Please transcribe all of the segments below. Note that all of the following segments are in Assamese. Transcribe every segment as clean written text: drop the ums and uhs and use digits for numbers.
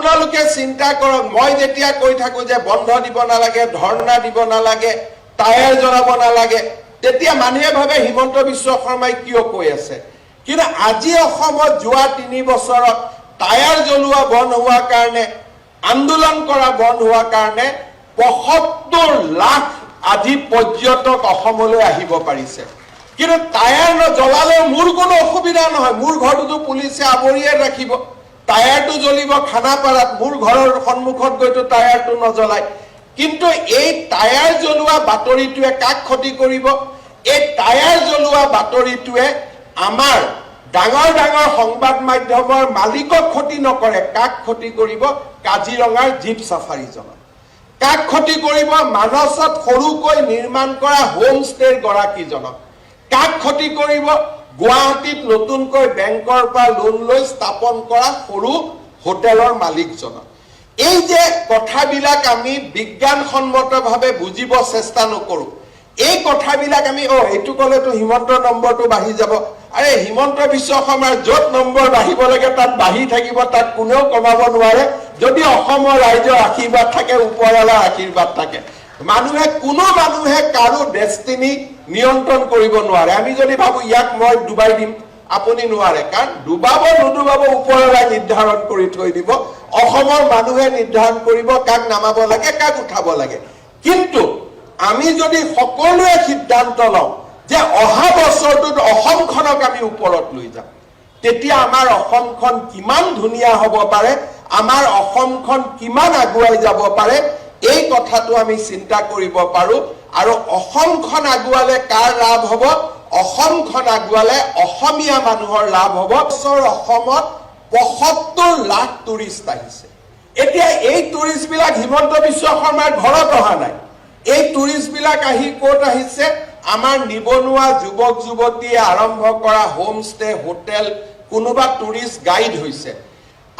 আপোনালোকে চিন্তা কৰক, মই যেতিয়া কৈ থাকো যে বন্ধ দিব নালাগে, ধৰ্ণা দিব নালাগে, টায়াৰ জ্বলাব নালাগে, তেতিয়া মানুহে ভাবে হিমন্ত বিশ্ব শৰ্মাই কিয় কৈ আছে। কিন্তু আজি অসমত যোৱা 3 বছৰত টায়াৰ জ্বলোৱা বন্ধ হোৱাৰ কাৰণে, আন্দোলন কৰা বন্ধ হোৱাৰ কাৰণে ৭৫ লাখ আদি পৰ্যটক অসমলৈ আহিব পাৰিছে। কিন্তু টায়াৰ নজ্বলালেও মোৰ কোনো অসুবিধা নহয়, মোৰ ঘৰটো পুলিচে আৱৰিয়ে ৰাখিব, টায়াৰটো জ্বলিব খানাপাৰাত, মোৰ ঘৰৰ সন্মুখত গৈতো টায়াৰটো নজ্বলায়। কিন্তু এই টায়াৰ জ্বলোৱা বাতৰিটোৱে কাক ক্ষতি কৰিব? এই টায়াৰ জ্বলোৱা বাতৰিটোৱে আমাৰ ডাঙৰ ডাঙৰ সংবাদ মাধ্যমৰ মালিকক ক্ষতি নকৰে। কাক ক্ষতি কৰিব? কাজিৰঙাৰ জীপ চাফাৰীজনক। কাক ক্ষতি কৰিব? মানসত সৰুকৈ নিৰ্মাণ কৰা হোম ষ্টেৰ গৰাকীজনক। কাক ক্ষতি কৰিব? গুৱাহাটীত নতুনকৈ বেংকৰ পৰা লোন লৈ স্থাপন কৰা সৰু হোটেলৰ মালিকজনক। এই যে কথাবিলাক আমি বিজ্ঞানসন্মতভাৱে বুজিব চেষ্টা নকৰো, এই কথাবিলাক আমি এইটো ক'লেতো হিমন্ত নম্বৰটো বাঢ়ি যাব। আৰে হিমন্ত বিশ্ব শৰ্মাৰ য'ত নম্বৰ বাঢ়িব লাগে তাত বাঢ়ি থাকিব, তাত কোনেও কমাব নোৱাৰে, যদি অসমৰ ৰাইজৰ আশীৰ্বাদ থাকে, ওপৰৱালাৰ আশীৰ্বাদ থাকে। কোনো মানুহে কাৰো ডেষ্টিনি নিয়ন্ত্ৰণ কৰিব নোৱাৰে। আমি যদি ভাবো ইয়াক মই ডুবাই দিম, আপুনি নোৱাৰে, কাৰণ ডুবাব নুডুবাব ওপৰৱালাই নিৰ্ধাৰণ কৰি থৈ দিব। অসমৰ মানুহে নিৰ্ধাৰণ কৰিব কাক নামাব লাগে, কাক উঠাব লাগে। কিন্তু আমি যদি সকলোৱে সিদ্ধান্ত লওঁ যে অহা বছৰটোত অসমখনক আমি ওপৰত লৈ যাম, তেতিয়া আমাৰ অসমখন কিমান ধুনীয়া হ'ব পাৰে, আমাৰ অসমখন কিমান আগুৱাই যাব পাৰে, এই কথাটো আমি চিন্তা কৰিব পাৰো। আৰু অসমখন আগুৱালে কাৰ লাভ হ'ব? অসমখন আগুৱালে অসমীয়া মানুহৰ লাভ হ'ব। অসমত ৭৫ লাখ টুৰিষ্ট আহিছে। এতিয়া এই টুৰিষ্টবিলাক হিমন্ত বিশ্ব শৰ্মাৰ ঘৰত অহা নাই। এই টুৰিষ্টবিলাক আহি ক'ত আহিছে? আমাৰ নিবনুৱা যুৱক যুৱতীয়ে আৰম্ভ কৰা হোম ষ্টে, হোটেল, কোনোবা টুৰিষ্ট গাইড হৈছে।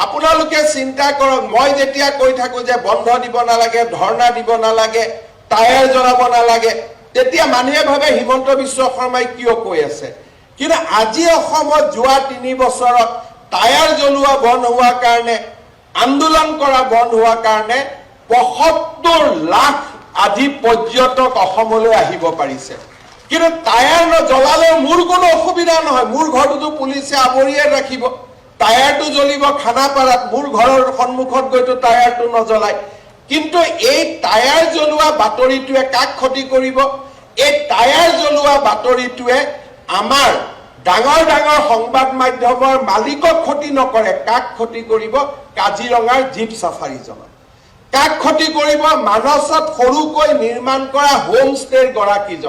আপোনালোকে চিন্তা কৰক, মই যেতিয়া কৈ থাকো যে বন্ধ দিব নালাগে, ধৰ্ণা দিব নালাগে, টায়াৰ জ্বলাব নালাগে, তেতিয়া মানুহে ভাবে হিমন্ত বিশ্ব শৰ্মাই কিয় কৈ আছে। কিন্তু আজি অসমত যোৱা 3 বছৰত টায়াৰ জ্বলোৱা বন্ধ হোৱাৰ কাৰণে, আন্দোলন কৰা বন্ধ হোৱাৰ কাৰণে ৭৫ লাখ আদি পৰ্যটক অসমলৈ আহিব পাৰিছে। কিন্তু টায়াৰ নজ্বলালেও মোৰ কোনো অসুবিধা নহয়, মোৰ ঘৰটো পুলিচে আৱৰিয়ে ৰাখিব, টায়াৰটো জ্বলিব খানাপাৰাত, মোৰ ঘৰৰ সন্মুখত গৈতো টায়াৰটো নজ্বলায়। কিন্তু এই টায়াৰ জ্বলোৱা বাতৰিটোৱে কাক ক্ষতি কৰিব? এই টায়াৰ জ্বলোৱা বাতৰিটোৱে আমাৰ ডাঙৰ ডাঙৰ সংবাদ মাধ্যমৰ মালিকক ক্ষতি নকৰে। কাক ক্ষতি কৰিব? কাজিৰঙাৰ জীপ চাফাৰীজনক। কাক ক্ষতি কৰিব? মানসত সৰুকৈ নিৰ্মাণ কৰা হোম ষ্টেৰ গৰাকীজনক।